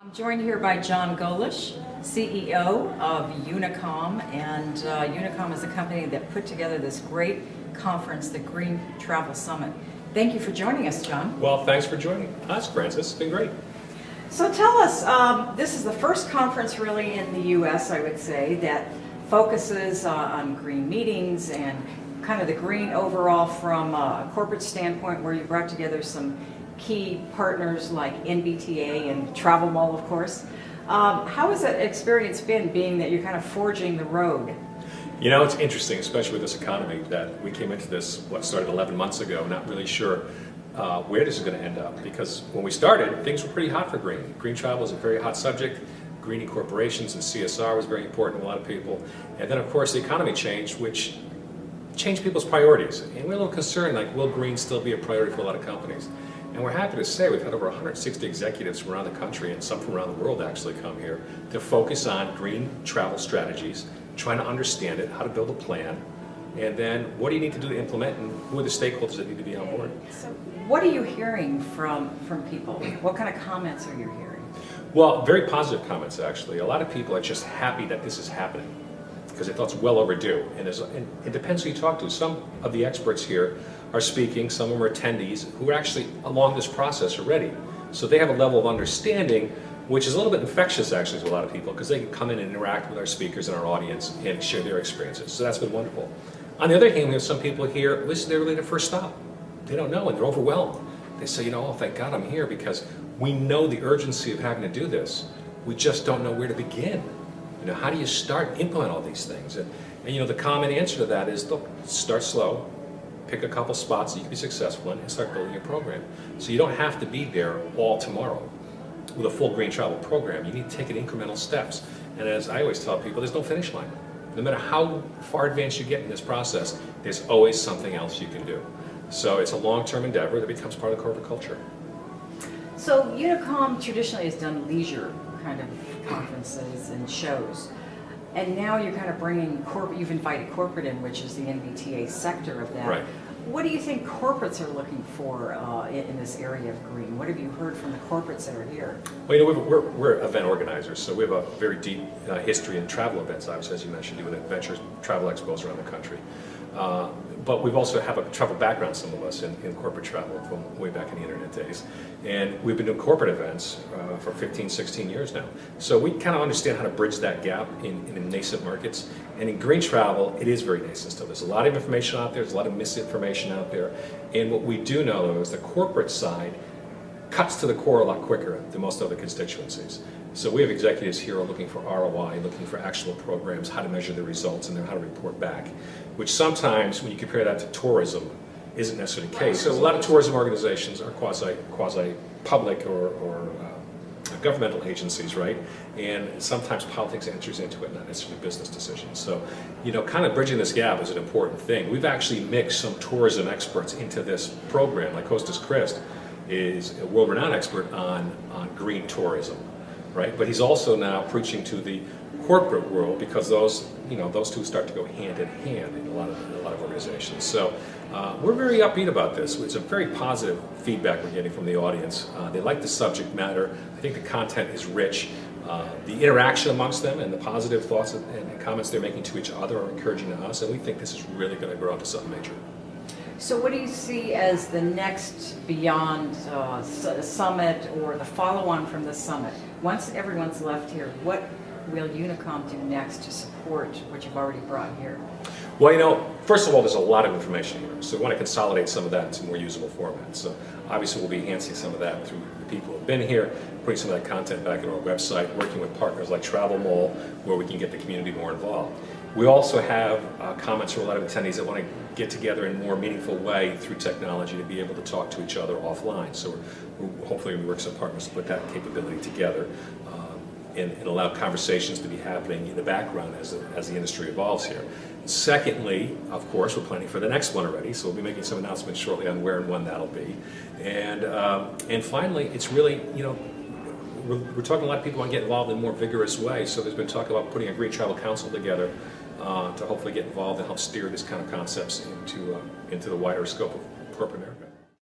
I'm joined here by John Golicz, CEO of Unicomm, and Unicomm is a company that put together this great conference, the Green Travel Summit. Thank you for joining us, John. Well, thanks for joining us, Francis. It's been great. So tell us, this is the first conference really in the U.S., I would say, that focuses on green meetings and kind of the green overall from a corporate standpoint, where you brought together some key partners like NBTA and TravelMole, of course. How has that experience been, being that you're kind of forging the road? You know, it's interesting, especially with this economy, that we came into this, started 11 months ago, not really sure where this is going to end up. Because when we started, things were pretty hot for green. Green travel is a very hot subject. Greening corporations and CSR was very important to a lot of people. And then, of course, the economy changed, which changed people's priorities. And we're a little concerned, like, will green still be a priority for a lot of companies? And we're happy to say we've had over 160 executives from around the country, and some from around the world actually come here to focus on green travel strategies, trying to understand it, how to build a plan, and then what do you need to do to implement, and who are the stakeholders that need to be on board. So what are you hearing from people? What kind of comments are you hearing? Well, very positive comments, actually. A lot of people are just happy that this is happening because they thought it's well overdue. And it depends who you talk to. Some of the experts here are speaking, some of them are attendees who are actually along this process already. So they have a level of understanding which is a little bit infectious actually to a lot of people, because they can come in and interact with our speakers and our audience and share their experiences. So that's been wonderful. On the other hand, we have some people here, this is really their first stop. They don't know and they're overwhelmed. They say, oh, thank God I'm here, because we know the urgency of having to do this. We just don't know where to begin. How do you start implement all these things? And the common answer to that is, look, start slow, pick a couple spots that you can be successful in, and start building your program. So you don't have to be there all tomorrow with a full green travel program. You need to take it incremental steps. And as I always tell people, there's no finish line. No matter how far advanced you get in this process, there's always something else you can do. So it's a long-term endeavor that becomes part of corporate culture. So Unicomm traditionally has done leisure kind of conferences and shows, and now you're kind of bringing you've invited corporate in, which is the NBTA sector of that. Right. What do you think corporates are looking for in this area of green? What have you heard from the corporates that are here? Well, we're event organizers, so we have a very deep history in travel events, obviously, as you mentioned, doing adventures, travel expos around the country. But we've also have a travel background, some of us, in corporate travel from way back in the internet days. And we've been doing corporate events for 15, 16 years now. So we kind of understand how to bridge that gap in nascent markets. And in green travel, it is very nascent still. There's a lot of information out there, there's a lot of misinformation out there. And what we do know, though, is the corporate side cuts to the core a lot quicker than most other constituencies. So we have executives here who are looking for ROI, looking for actual programs, how to measure the results, and then how to report back, which sometimes, when you compare that to tourism, isn't necessarily the case. So a lot of tourism organizations are quasi-public or governmental agencies, right? And sometimes politics enters into it, not necessarily business decisions. So, kind of bridging this gap is an important thing. We've actually mixed some tourism experts into this program, like Hostess Christ is a world-renowned expert on green tourism, right? But he's also now preaching to the corporate world, because those two start to go hand in hand in a lot of organizations. So we're very upbeat about this. It's a very positive feedback we're getting from the audience. They like the subject matter. I think the content is rich. The interaction amongst them and the positive thoughts and comments they're making to each other are encouraging to us, and we think this is really going to grow into something major. So what do you see as the next beyond summit, or the follow-on from the summit? Once everyone's left here, what will Unicomm do next to support what you've already brought here? Well, first of all, there's a lot of information here, so we want to consolidate some of that into more usable formats. So obviously we'll be enhancing some of that through the people who have been here, putting some of that content back into our website, working with partners like TravelMole, where we can get the community more involved. We also have comments from a lot of attendees that want to get together in a more meaningful way through technology to be able to talk to each other offline. So hopefully we work with some partners to put that capability together and allow conversations to be happening in the background as the industry evolves here. Secondly, of course, we're planning for the next one already, so we'll be making some announcements shortly on where and when that'll be. And finally, it's really, we're talking to a lot of people want to get involved in a more vigorous way. So there's been talk about putting a Green Travel Council together to hopefully get involved and help steer this kind of concepts into the wider scope of corporate America.